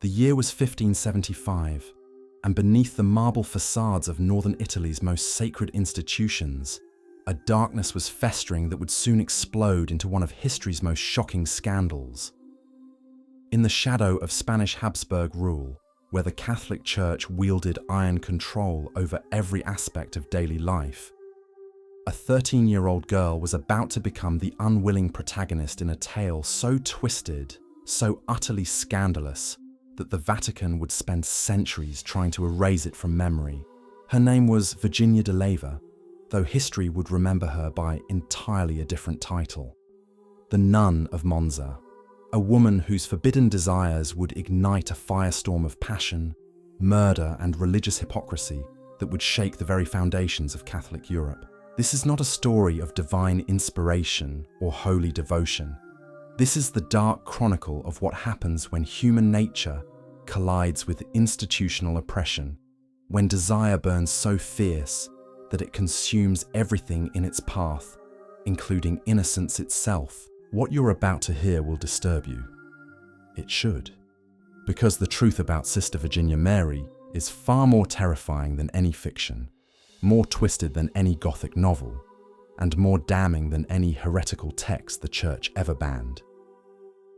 The year was 1575, and beneath the marble facades of northern Italy's most sacred institutions, a darkness was festering that would soon explode into one of history's most shocking scandals. In the shadow of Spanish Habsburg rule, where the Catholic Church wielded iron control over every aspect of daily life, a 13-year-old girl was about to become the unwilling protagonist in a tale so twisted, so utterly scandalous, that the Vatican would spend centuries trying to erase it from memory. Her name was Virginia de Leyva, though history would remember her by entirely a different title. The Nun of Monza, a woman whose forbidden desires would ignite a firestorm of passion, murder, and religious hypocrisy that would shake the very foundations of Catholic Europe. This is not a story of divine inspiration or holy devotion. This is the dark chronicle of what happens when human nature collides with institutional oppression, when desire burns so fierce that it consumes everything in its path, including innocence itself. What you're about to hear will disturb you. It should, because the truth about Sister Virginia Mary is far more terrifying than any fiction, more twisted than any Gothic novel, and more damning than any heretical text the Church ever banned.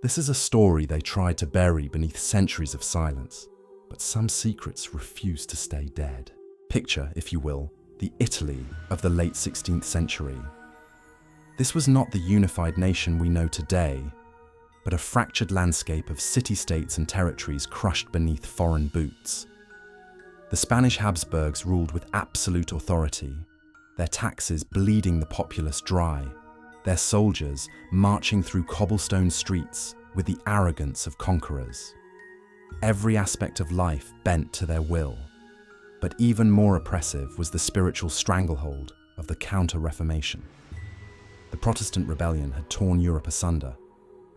This is a story they tried to bury beneath centuries of silence, but some secrets refuse to stay dead. Picture, if you will, the Italy of the late 16th century. This was not the unified nation we know today, but a fractured landscape of city-states and territories crushed beneath foreign boots. The Spanish Habsburgs ruled with absolute authority, their taxes bleeding the populace dry, their soldiers marching through cobblestone streets with the arrogance of conquerors. Every aspect of life bent to their will, but even more oppressive was the spiritual stranglehold of the Counter-Reformation. The Protestant rebellion had torn Europe asunder,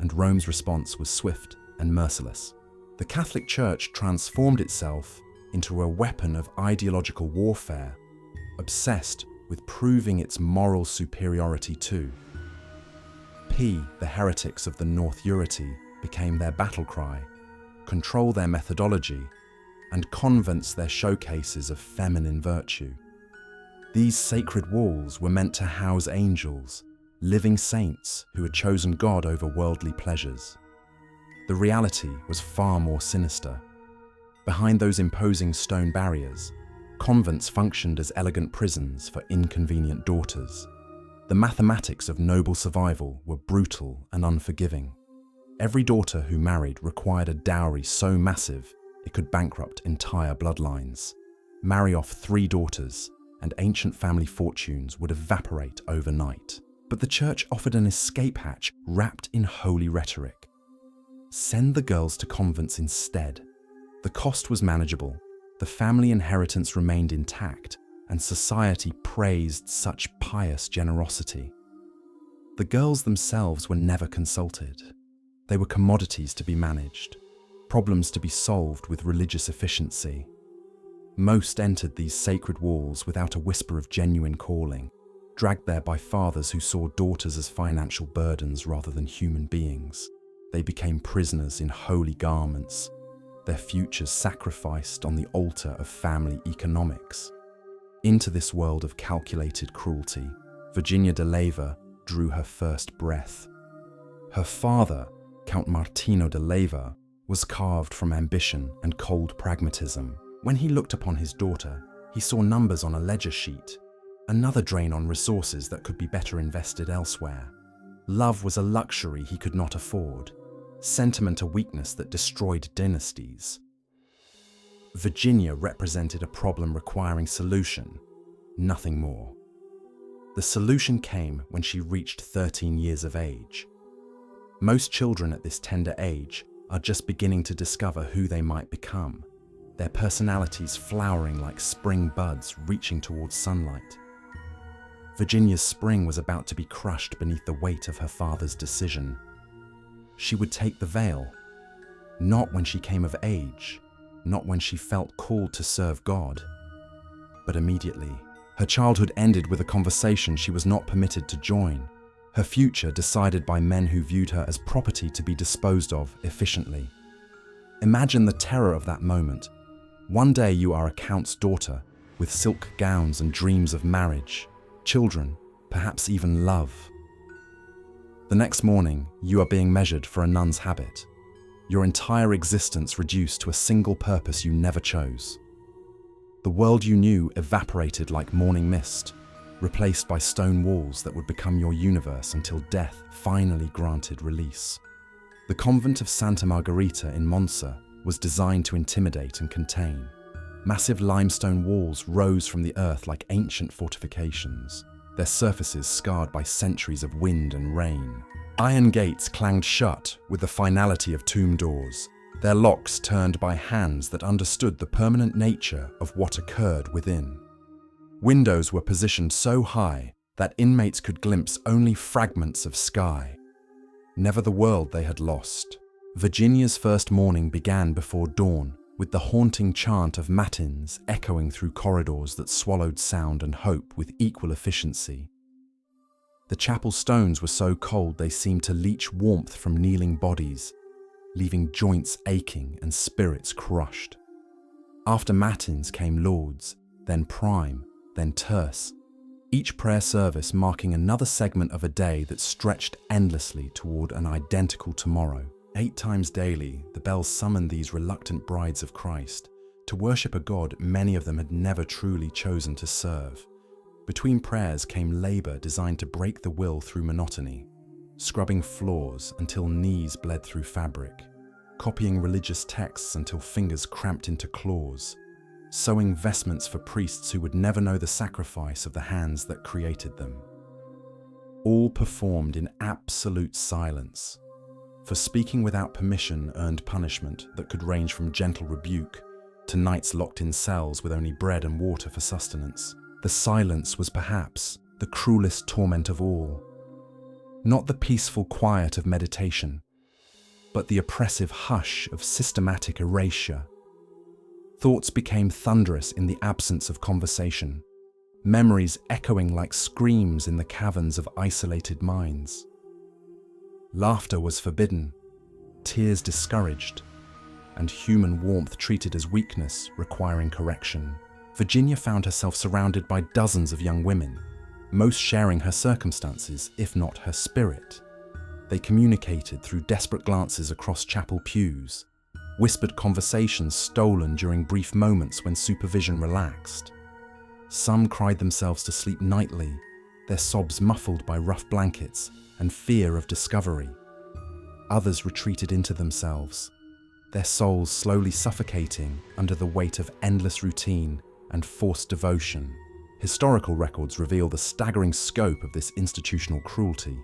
and Rome's response was swift and merciless. The Catholic Church transformed itself into a weapon of ideological warfare, obsessed with proving its moral superiority too. The heretics of the North Eurity became their battle cry, control their methodology, and convents their showcases of feminine virtue. These sacred walls were meant to house angels, living saints who had chosen God over worldly pleasures. The reality was far more sinister. Behind those imposing stone barriers, convents functioned as elegant prisons for inconvenient daughters. The mathematics of noble survival were brutal and unforgiving. Every daughter who married required a dowry so massive it could bankrupt entire bloodlines. Marry off 3 daughters, and ancient family fortunes would evaporate overnight. But the Church offered an escape hatch wrapped in holy rhetoric. Send the girls to convents instead. The cost was manageable, the family inheritance remained intact, and society praised such pious generosity. The girls themselves were never consulted. They were commodities to be managed, problems to be solved with religious efficiency. Most entered these sacred walls without a whisper of genuine calling, dragged there by fathers who saw daughters as financial burdens rather than human beings. They became prisoners in holy garments, their futures sacrificed on the altar of family economics. Into this world of calculated cruelty, Virginia de Leyva drew her first breath. Her father, Count Martino de Leyva, was carved from ambition and cold pragmatism. When he looked upon his daughter, he saw numbers on a ledger sheet, another drain on resources that could be better invested elsewhere. Love was a luxury he could not afford, sentiment a weakness that destroyed dynasties. Virginia represented a problem requiring solution, nothing more. The solution came when she reached 13 years of age. Most children at this tender age are just beginning to discover who they might become, their personalities flowering like spring buds reaching towards sunlight. Virginia's spring was about to be crushed beneath the weight of her father's decision. She would take the veil, not when she came of age, not when she felt called to serve God, but immediately. Her childhood ended with a conversation she was not permitted to join, her future decided by men who viewed her as property to be disposed of efficiently. Imagine the terror of that moment. One day you are a count's daughter, with silk gowns and dreams of marriage, children, perhaps even love. The next morning, you are being measured for a nun's habit. Your entire existence reduced to a single purpose you never chose. The world you knew evaporated like morning mist, replaced by stone walls that would become your universe until death finally granted release. The convent of Santa Margherita in Monza was designed to intimidate and contain. Massive limestone walls rose from the earth like ancient fortifications, their surfaces scarred by centuries of wind and rain. Iron gates clanged shut with the finality of tomb doors, their locks turned by hands that understood the permanent nature of what occurred within. Windows were positioned so high that inmates could glimpse only fragments of sky. Never the world they had lost. Virginia's first morning began before dawn, with the haunting chant of matins echoing through corridors that swallowed sound and hope with equal efficiency. The chapel stones were so cold they seemed to leach warmth from kneeling bodies, leaving joints aching and spirits crushed. After matins came lauds, then prime, then terce, each prayer service marking another segment of a day that stretched endlessly toward an identical tomorrow. 8 times daily, the bells summoned these reluctant brides of Christ to worship a God many of them had never truly chosen to serve. Between prayers came labor designed to break the will through monotony, scrubbing floors until knees bled through fabric, copying religious texts until fingers cramped into claws, sewing vestments for priests who would never know the sacrifice of the hands that created them. All performed in absolute silence, for speaking without permission earned punishment that could range from gentle rebuke to nights locked in cells with only bread and water for sustenance. The silence was perhaps the cruelest torment of all. Not the peaceful quiet of meditation, but the oppressive hush of systematic erasure. Thoughts became thunderous in the absence of conversation, memories echoing like screams in the caverns of isolated minds. Laughter was forbidden, tears discouraged, and human warmth treated as weakness requiring correction. Virginia found herself surrounded by dozens of young women, most sharing her circumstances, if not her spirit. They communicated through desperate glances across chapel pews, whispered conversations stolen during brief moments when supervision relaxed. Some cried themselves to sleep nightly, their sobs muffled by rough blankets and fear of discovery. Others retreated into themselves, their souls slowly suffocating under the weight of endless routine and forced devotion. Historical records reveal the staggering scope of this institutional cruelty.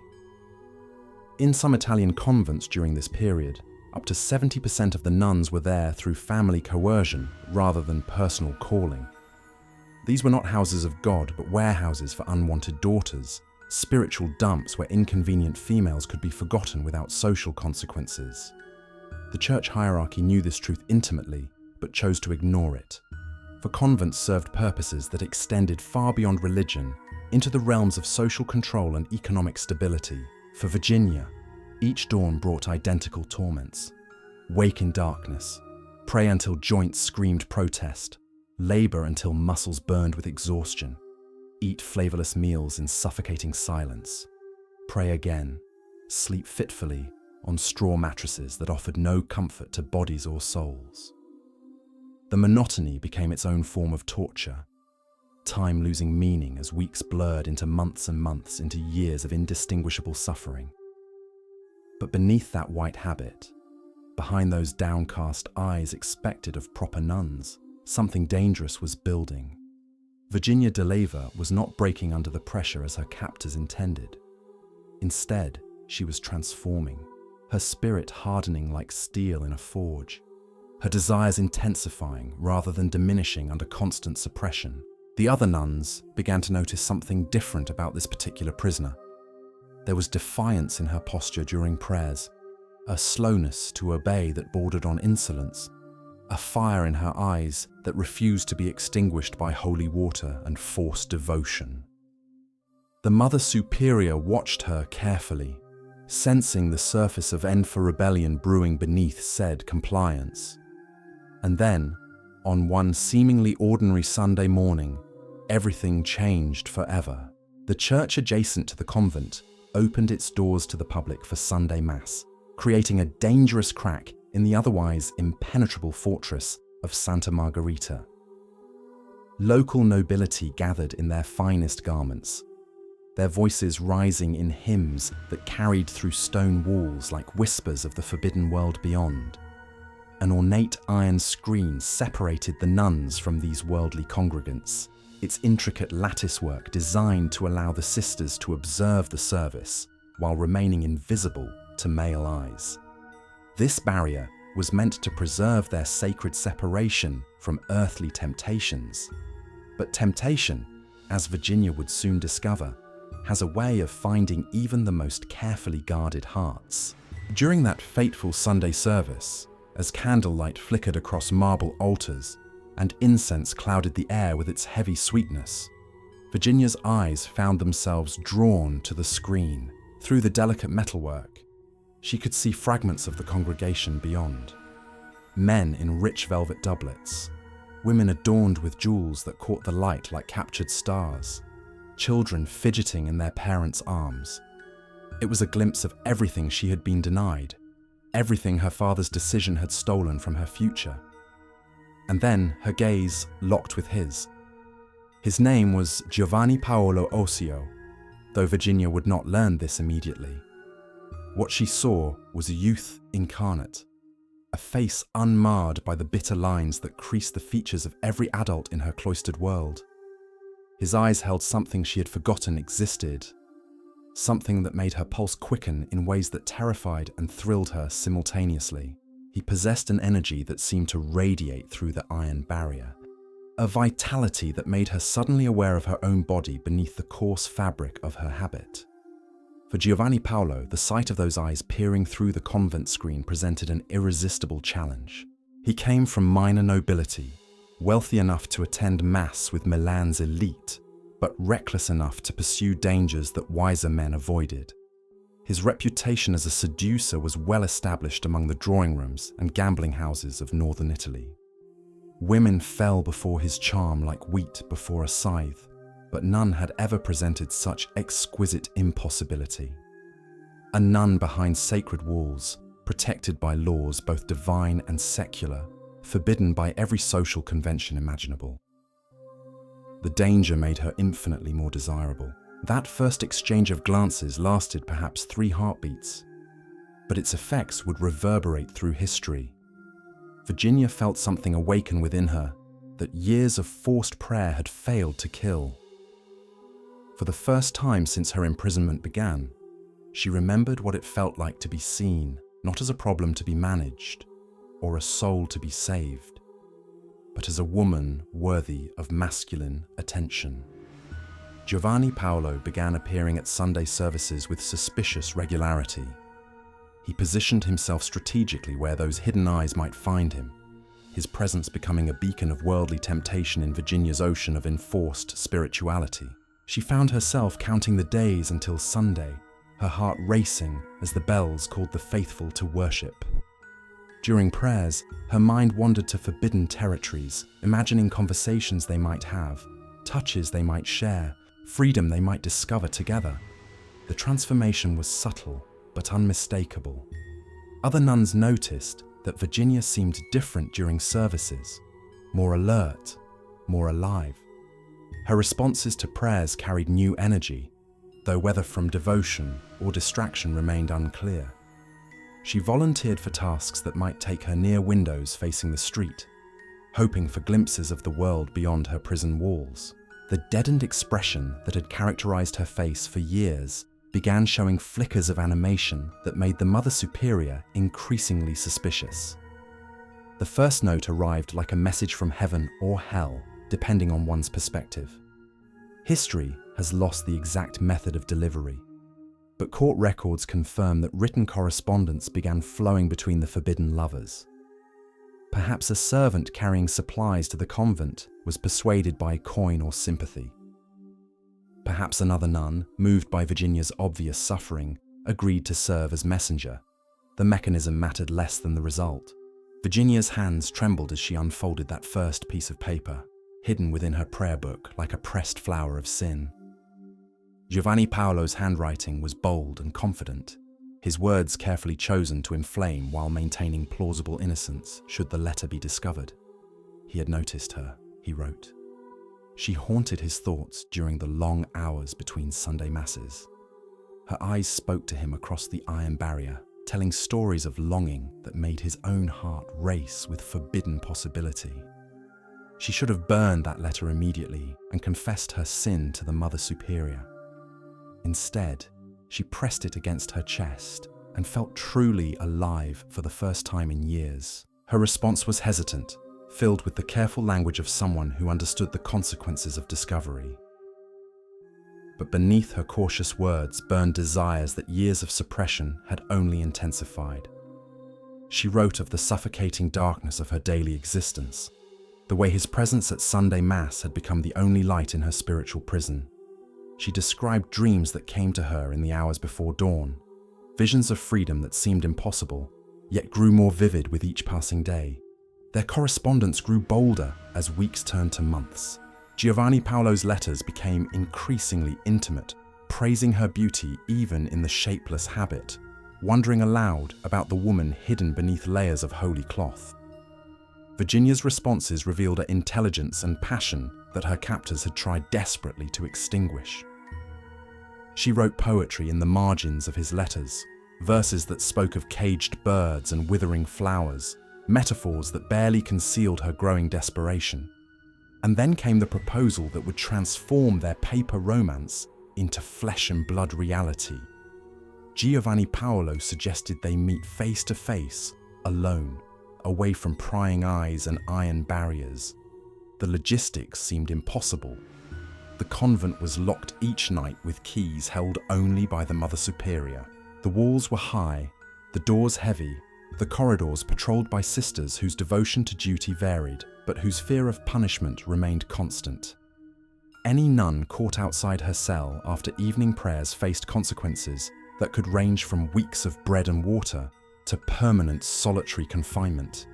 In some Italian convents during this period, up to 70% of the nuns were there through family coercion rather than personal calling. These were not houses of God, but warehouses for unwanted daughters, spiritual dumps where inconvenient females could be forgotten without social consequences. The church hierarchy knew this truth intimately, but chose to ignore it. For convents served purposes that extended far beyond religion into the realms of social control and economic stability. For Virginia, each dawn brought identical torments. Wake in darkness, pray until joints screamed protest, labor until muscles burned with exhaustion, eat flavorless meals in suffocating silence, pray again, sleep fitfully on straw mattresses that offered no comfort to bodies or souls. The monotony became its own form of torture, time losing meaning as weeks blurred into months and months into years of indistinguishable suffering. But beneath that white habit, behind those downcast eyes expected of proper nuns, something dangerous was building. Virginia de Leyva was not breaking under the pressure as her captors intended. Instead, she was transforming, her spirit hardening like steel in a forge, her desires intensifying rather than diminishing under constant suppression. The other nuns began to notice something different about this particular prisoner. There was defiance in her posture during prayers, a slowness to obey that bordered on insolence, a fire in her eyes that refused to be extinguished by holy water and forced devotion. The Mother Superior watched her carefully, sensing the surface of end for rebellion brewing beneath said compliance. And then, on one seemingly ordinary Sunday morning, everything changed forever. The church adjacent to the convent opened its doors to the public for Sunday Mass, creating a dangerous crack in the otherwise impenetrable fortress of Santa Margherita. Local nobility gathered in their finest garments, their voices rising in hymns that carried through stone walls like whispers of the forbidden world beyond. An ornate iron screen separated the nuns from these worldly congregants, its intricate latticework designed to allow the sisters to observe the service while remaining invisible to male eyes. This barrier was meant to preserve their sacred separation from earthly temptations. But temptation, as Virginia would soon discover, has a way of finding even the most carefully guarded hearts. During that fateful Sunday service, as candlelight flickered across marble altars and incense clouded the air with its heavy sweetness, Virginia's eyes found themselves drawn to the screen. Through the delicate metalwork, she could see fragments of the congregation beyond. Men in rich velvet doublets, women adorned with jewels that caught the light like captured stars, children fidgeting in their parents' arms. It was a glimpse of everything she had been denied, everything her father's decision had stolen from her future. And then her gaze locked with his. His name was Giovanni Paolo Osio, though Virginia would not learn this immediately. What she saw was a youth incarnate, a face unmarred by the bitter lines that creased the features of every adult in her cloistered world. His eyes held something she had forgotten existed, something that made her pulse quicken in ways that terrified and thrilled her simultaneously. He possessed an energy that seemed to radiate through the iron barrier, a vitality that made her suddenly aware of her own body beneath the coarse fabric of her habit. For Giovanni Paolo, the sight of those eyes peering through the convent screen presented an irresistible challenge. He came from minor nobility, wealthy enough to attend Mass with Milan's elite, but reckless enough to pursue dangers that wiser men avoided. His reputation as a seducer was well established among the drawing rooms and gambling houses of northern Italy. Women fell before his charm like wheat before a scythe, but none had ever presented such exquisite impossibility. A nun behind sacred walls, protected by laws both divine and secular, forbidden by every social convention imaginable. The danger made her infinitely more desirable. That first exchange of glances lasted perhaps 3 heartbeats, but its effects would reverberate through history. Virginia felt something awaken within her that years of forced prayer had failed to kill. For the first time since her imprisonment began, she remembered what it felt like to be seen, not as a problem to be managed, or a soul to be saved, but as a woman worthy of masculine attention. Giovanni Paolo began appearing at Sunday services with suspicious regularity. He positioned himself strategically where those hidden eyes might find him, his presence becoming a beacon of worldly temptation in Virginia's ocean of enforced spirituality. She found herself counting the days until Sunday, her heart racing as the bells called the faithful to worship. During prayers, her mind wandered to forbidden territories, imagining conversations they might have, touches they might share, freedom they might discover together. The transformation was subtle but unmistakable. Other nuns noticed that Virginia seemed different during services, more alert, more alive. Her responses to prayers carried new energy, though whether from devotion or distraction remained unclear. She volunteered for tasks that might take her near windows facing the street, hoping for glimpses of the world beyond her prison walls. The deadened expression that had characterized her face for years began showing flickers of animation that made the Mother Superior increasingly suspicious. The first note arrived like a message from heaven or hell, depending on one's perspective. History has lost the exact method of delivery, but court records confirm that written correspondence began flowing between the forbidden lovers. Perhaps a servant carrying supplies to the convent was persuaded by coin or sympathy. Perhaps another nun, moved by Virginia's obvious suffering, agreed to serve as messenger. The mechanism mattered less than the result. Virginia's hands trembled as she unfolded that first piece of paper, hidden within her prayer book like a pressed flower of sin. Giovanni Paolo's handwriting was bold and confident, his words carefully chosen to inflame while maintaining plausible innocence should the letter be discovered. He had noticed her, he wrote. She haunted his thoughts during the long hours between Sunday masses. Her eyes spoke to him across the iron barrier, telling stories of longing that made his own heart race with forbidden possibility. She should have burned that letter immediately and confessed her sin to the Mother Superior. Instead, she pressed it against her chest and felt truly alive for the first time in years. Her response was hesitant, filled with the careful language of someone who understood the consequences of discovery. But beneath her cautious words burned desires that years of suppression had only intensified. She wrote of the suffocating darkness of her daily existence, the way his presence at Sunday Mass had become the only light in her spiritual prison. She described dreams that came to her in the hours before dawn, visions of freedom that seemed impossible, yet grew more vivid with each passing day. Their correspondence grew bolder as weeks turned to months. Giovanni Paolo's letters became increasingly intimate, praising her beauty even in the shapeless habit, wondering aloud about the woman hidden beneath layers of holy cloth. Virginia's responses revealed an intelligence and passion that her captors had tried desperately to extinguish. She wrote poetry in the margins of his letters, verses that spoke of caged birds and withering flowers, metaphors that barely concealed her growing desperation. And then came the proposal that would transform their paper romance into flesh and blood reality. Giovanni Paolo suggested they meet face to face, alone, away from prying eyes and iron barriers. The logistics seemed impossible. The convent was locked each night with keys held only by the Mother Superior. The walls were high, the doors heavy, the corridors patrolled by sisters whose devotion to duty varied, but whose fear of punishment remained constant. Any nun caught outside her cell after evening prayers faced consequences that could range from weeks of bread and water to permanent solitary confinement.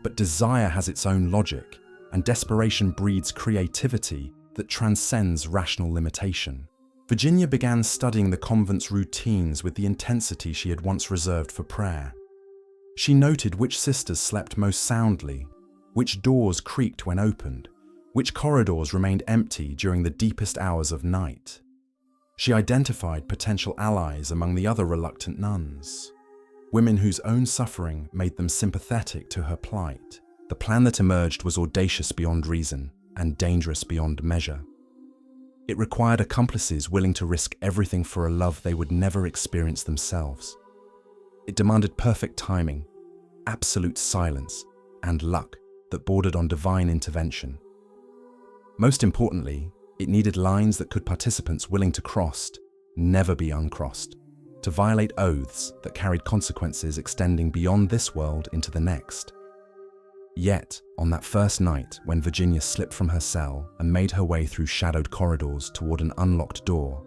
But desire has its own logic, and desperation breeds creativity that transcends rational limitation. Virginia began studying the convent's routines with the intensity she had once reserved for prayer. She noted which sisters slept most soundly, which doors creaked when opened, which corridors remained empty during the deepest hours of night. She identified potential allies among the other reluctant nuns, women whose own suffering made them sympathetic to her plight. The plan that emerged was audacious beyond reason and dangerous beyond measure. It required accomplices willing to risk everything for a love they would never experience themselves. It demanded perfect timing, absolute silence, and luck that bordered on divine intervention. Most importantly, it needed lines that could participants willing to cross, never be uncrossed, to violate oaths that carried consequences extending beyond this world into the next. Yet, on that first night when Virginia slipped from her cell and made her way through shadowed corridors toward an unlocked door,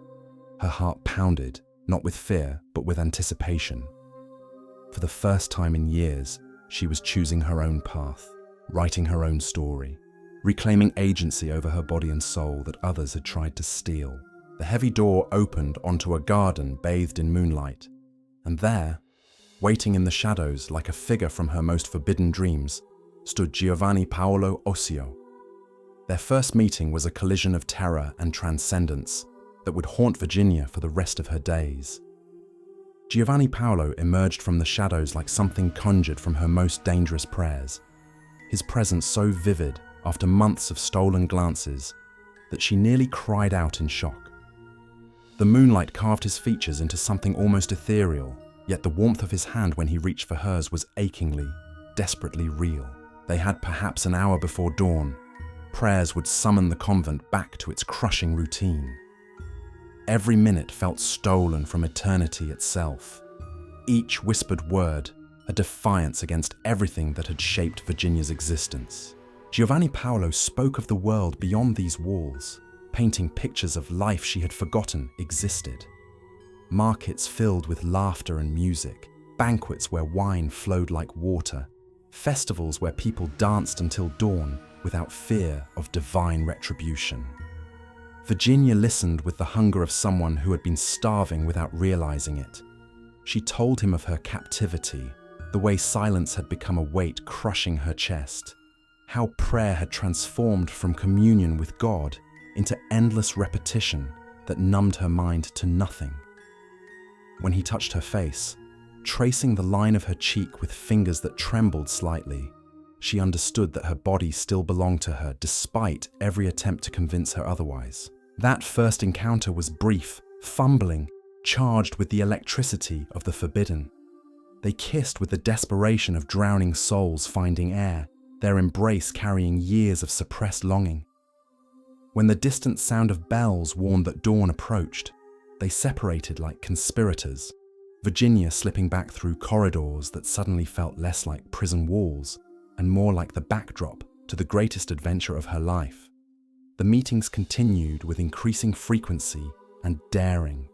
her heart pounded, not with fear, but with anticipation. For the first time in years, she was choosing her own path, writing her own story, reclaiming agency over her body and soul that others had tried to steal. The heavy door opened onto a garden bathed in moonlight, and there, waiting in the shadows like a figure from her most forbidden dreams, stood Giovanni Paolo Ossio. Their first meeting was a collision of terror and transcendence that would haunt Virginia for the rest of her days. Giovanni Paolo emerged from the shadows like something conjured from her most dangerous prayers, his presence so vivid after months of stolen glances that she nearly cried out in shock. The moonlight carved his features into something almost ethereal, yet the warmth of his hand when he reached for hers was achingly, desperately real. They had perhaps an hour before dawn. Prayers would summon the convent back to its crushing routine. Every minute felt stolen from eternity itself. Each whispered word, a defiance against everything that had shaped Virginia's existence. Giovanni Paolo spoke of the world beyond these walls, painting pictures of life she had forgotten existed. markets filled with laughter and music, banquets where wine flowed like water, festivals where people danced until dawn without fear of divine retribution. Virginia listened with the hunger of someone who had been starving without realizing it. She told him of her captivity, the way silence had become a weight crushing her chest, how prayer had transformed from communion with God into endless repetition that numbed her mind to nothing. When he touched her face, tracing the line of her cheek with fingers that trembled slightly, she understood that her body still belonged to her despite every attempt to convince her otherwise. That first encounter was brief, fumbling, charged with the electricity of the forbidden. They kissed with the desperation of drowning souls finding air, their embrace carrying years of suppressed longing. When the distant sound of bells warned that dawn approached, they separated like conspirators, Virginia slipping back through corridors that suddenly felt less like prison walls and more like the backdrop to the greatest adventure of her life. The meetings continued with increasing frequency and daring.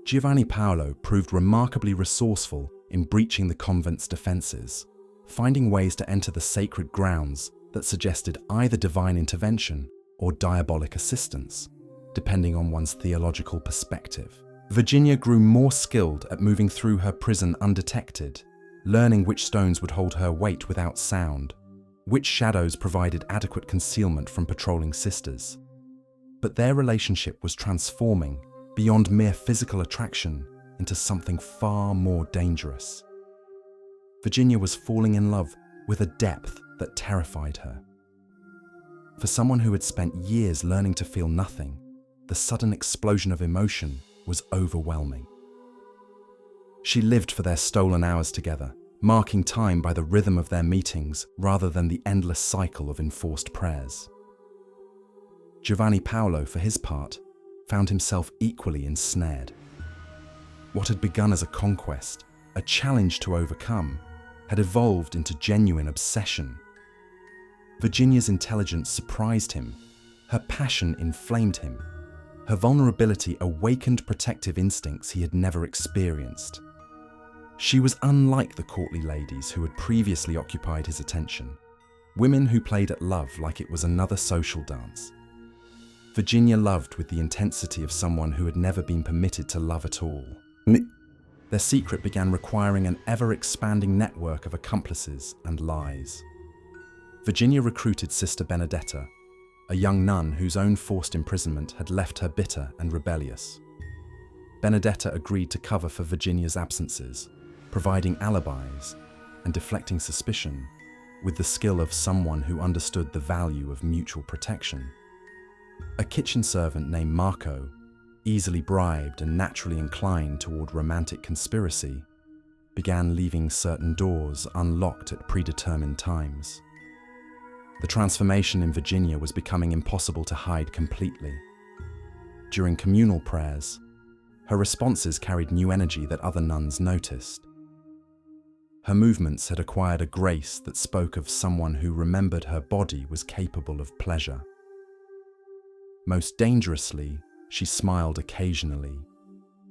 Giovanni Paolo proved remarkably resourceful in breaching the convent's defenses, finding ways to enter the sacred grounds that suggested either divine intervention or diabolic assistance, depending on one's theological perspective. Virginia grew more skilled at moving through her prison undetected, learning which stones would hold her weight without sound, which shadows provided adequate concealment from patrolling sisters. But their relationship was transforming beyond mere physical attraction into something far more dangerous. Virginia was falling in love with a depth that terrified her. For someone who had spent years learning to feel nothing, the sudden explosion of emotion was overwhelming. She lived for their stolen hours together, marking time by the rhythm of their meetings rather than the endless cycle of enforced prayers. Giovanni Paolo, for his part, found himself equally ensnared. What had begun as a conquest, a challenge to overcome, had evolved into genuine obsession. Virginia's intelligence surprised him, her passion inflamed him, her vulnerability awakened protective instincts he had never experienced. She was unlike the courtly ladies who had previously occupied his attention, women who played at love like it was another social dance. Virginia loved with the intensity of someone who had never been permitted to love at all. Their secret began requiring an ever-expanding network of accomplices and lies. Virginia recruited Sister Benedetta, a young nun whose own forced imprisonment had left her bitter and rebellious. Benedetta agreed to cover for Virginia's absences, providing alibis and deflecting suspicion with the skill of someone who understood the value of mutual protection. A kitchen servant named Marco, easily bribed and naturally inclined toward romantic conspiracy, began leaving certain doors unlocked at predetermined times. The transformation in Virginia was becoming impossible to hide completely. During communal prayers, her responses carried new energy that other nuns noticed. Her movements had acquired a grace that spoke of someone who remembered her body was capable of pleasure. Most dangerously, she smiled occasionally,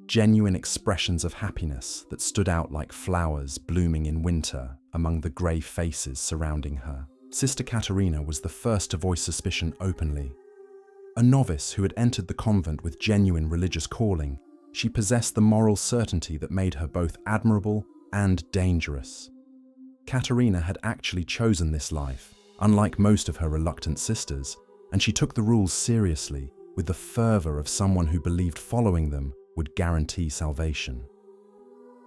genuine expressions of happiness that stood out like flowers blooming in winter among the grey faces surrounding her. Sister Caterina was the first to voice suspicion openly. A novice who had entered the convent with genuine religious calling, she possessed the moral certainty that made her both admirable and dangerous. Caterina had actually chosen this life, unlike most of her reluctant sisters, and she took the rules seriously, with the fervor of someone who believed following them would guarantee salvation.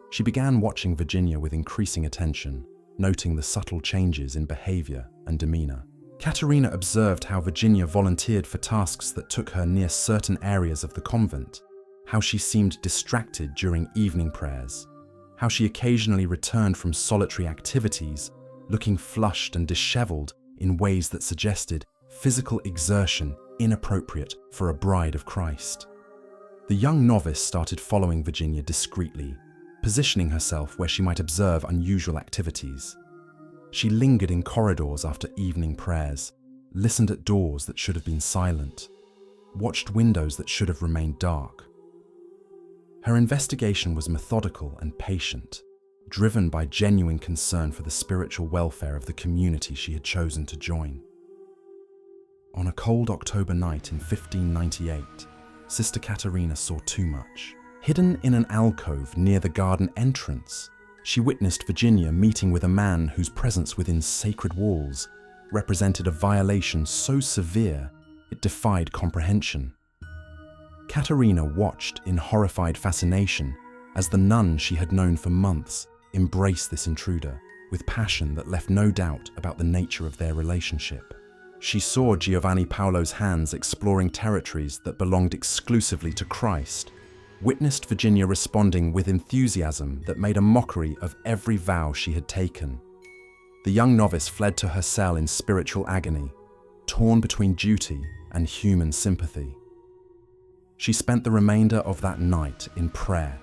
She began watching Virginia with increasing attention, noting the subtle changes in behavior and demeanor. Caterina observed how Virginia volunteered for tasks that took her near certain areas of the convent, how she seemed distracted during evening prayers, how she occasionally returned from solitary activities, looking flushed and disheveled in ways that suggested physical exertion inappropriate for a bride of Christ. The young novice started following Virginia discreetly, positioning herself where she might observe unusual activities. She lingered in corridors after evening prayers, listened at doors that should have been silent, watched windows that should have remained dark. Her investigation was methodical and patient, driven by genuine concern for the spiritual welfare of the community she had chosen to join. On a cold October night in 1598, Sister Caterina saw too much. Hidden in an alcove near the garden entrance, she witnessed Virginia meeting with a man whose presence within sacred walls represented a violation so severe it defied comprehension. Caterina watched in horrified fascination as the nun she had known for months embraced this intruder with passion that left no doubt about the nature of their relationship. She saw Giovanni Paolo's hands exploring territories that belonged exclusively to Christ, witnessed Virginia responding with enthusiasm that made a mockery of every vow she had taken. The young novice fled to her cell in spiritual agony, torn between duty and human sympathy. She spent the remainder of that night in prayer,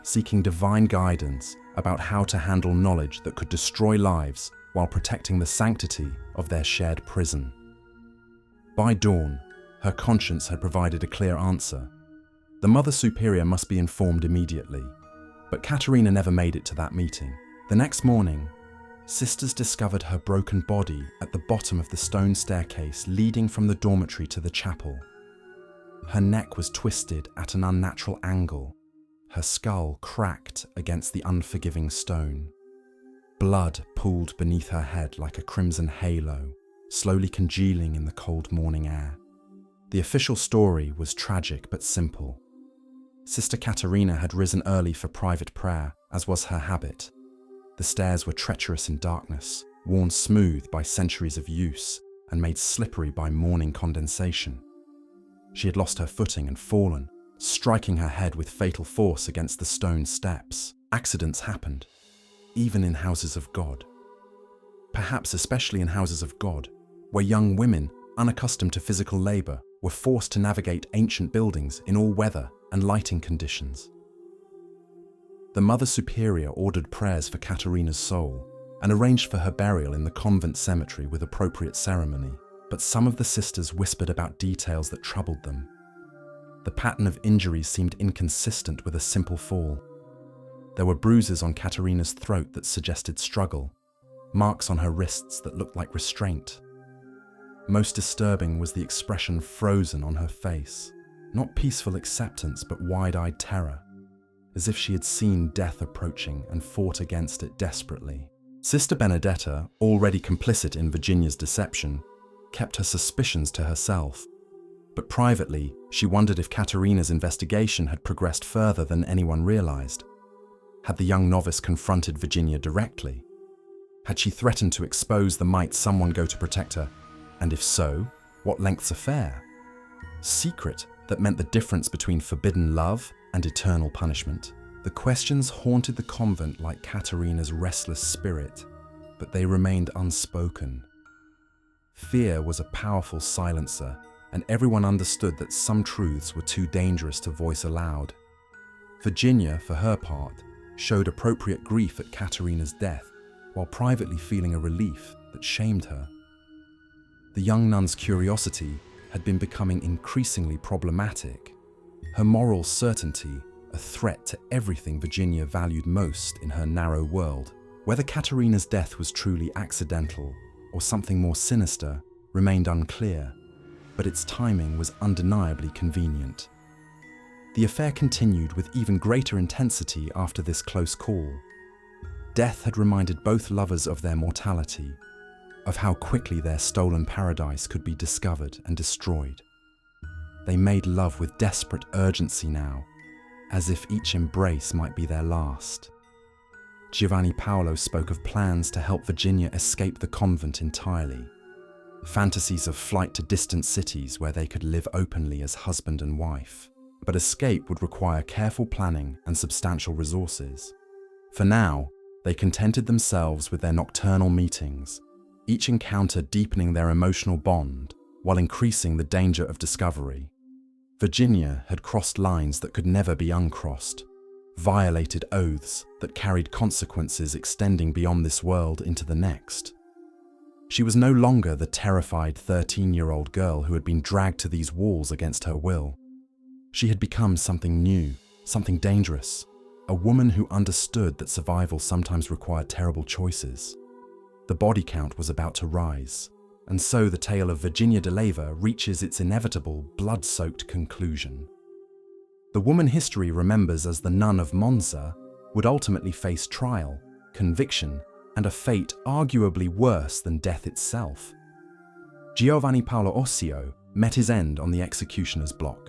seeking divine guidance about how to handle knowledge that could destroy lives while protecting the sanctity of their shared prison. By dawn, her conscience had provided a clear answer. The Mother Superior must be informed immediately, but Caterina never made it to that meeting. The next morning, sisters discovered her broken body at the bottom of the stone staircase leading from the dormitory to the chapel. Her neck was twisted at an unnatural angle, her skull cracked against the unforgiving stone. Blood pooled beneath her head like a crimson halo, slowly congealing in the cold morning air. The official story was tragic but simple. Sister Caterina had risen early for private prayer, as was her habit. The stairs were treacherous in darkness, worn smooth by centuries of use, and made slippery by morning condensation. She had lost her footing and fallen, striking her head with fatal force against the stone steps. Accidents happened, even in houses of God. Perhaps especially in houses of God, where young women, unaccustomed to physical labor, were forced to navigate ancient buildings in all weather and lighting conditions. The Mother Superior ordered prayers for Caterina's soul and arranged for her burial in the convent cemetery with appropriate ceremony, but some of the sisters whispered about details that troubled them. The pattern of injuries seemed inconsistent with a simple fall. There were bruises on Caterina's throat that suggested struggle, marks on her wrists that looked like restraint. Most disturbing was the expression frozen on her face, not peaceful acceptance but wide-eyed terror, as if she had seen death approaching and fought against it desperately. Sister Benedetta, already complicit in Virginia's deception, kept her suspicions to herself, but privately she wondered if Caterina's investigation had progressed further than anyone realized. Had the young novice confronted Virginia directly? Had she threatened to expose the might someone go to protect her? And if so, what lengths are fair? Secret that meant the difference between forbidden love and eternal punishment. The questions haunted the convent like Caterina's restless spirit, but they remained unspoken. Fear was a powerful silencer, and everyone understood that some truths were too dangerous to voice aloud. Virginia, for her part, showed appropriate grief at Caterina's death, while privately feeling a relief that shamed her. The young nun's curiosity had been becoming increasingly problematic, her moral certainty a threat to everything Virginia valued most in her narrow world. Whether Caterina's death was truly accidental or something more sinister remained unclear, but its timing was undeniably convenient. The affair continued with even greater intensity after this close call. Death had reminded both lovers of their mortality, of how quickly their stolen paradise could be discovered and destroyed. They made love with desperate urgency now, as if each embrace might be their last. Giovanni Paolo spoke of plans to help Virginia escape the convent entirely, fantasies of flight to distant cities where they could live openly as husband and wife. But escape would require careful planning and substantial resources. For now, they contented themselves with their nocturnal meetings, each encounter deepening their emotional bond while increasing the danger of discovery. Virginia had crossed lines that could never be uncrossed, violated oaths that carried consequences extending beyond this world into the next. She was no longer the terrified 13-year-old girl who had been dragged to these walls against her will. She had become something new, something dangerous, a woman who understood that survival sometimes required terrible choices. The body count was about to rise, and so the tale of Virginia de Leyva reaches its inevitable, blood-soaked conclusion. The woman history remembers as the Nun of Monza would ultimately face trial, conviction, and a fate arguably worse than death itself. Giovanni Paolo Ossio met his end on the executioner's block,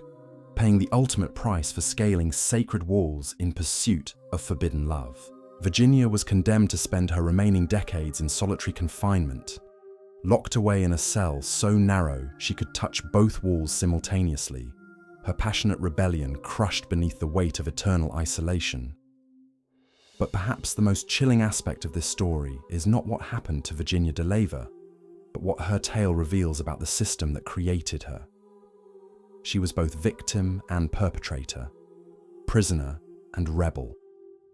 paying the ultimate price for scaling sacred walls in pursuit of forbidden love. Virginia was condemned to spend her remaining decades in solitary confinement, locked away in a cell so narrow she could touch both walls simultaneously, her passionate rebellion crushed beneath the weight of eternal isolation. But perhaps the most chilling aspect of this story is not what happened to Virginia de Leyva, but what her tale reveals about the system that created her. She was both victim and perpetrator, prisoner and rebel,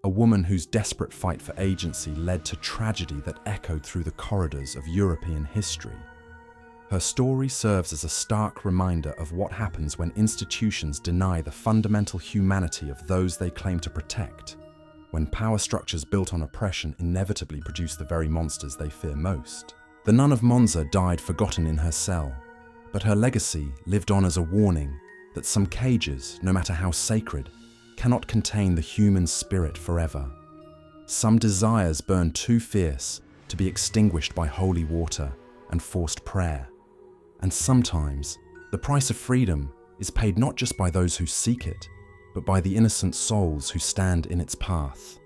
a woman whose desperate fight for agency led to tragedy that echoed through the corridors of European history. Her story serves as a stark reminder of what happens when institutions deny the fundamental humanity of those they claim to protect, when power structures built on oppression inevitably produce the very monsters they fear most. The Nun of Monza died forgotten in her cell, but her legacy lived on as a warning that some cages, no matter how sacred, cannot contain the human spirit forever. Some desires burn too fierce to be extinguished by holy water and forced prayer. And sometimes, the price of freedom is paid not just by those who seek it, but by the innocent souls who stand in its path.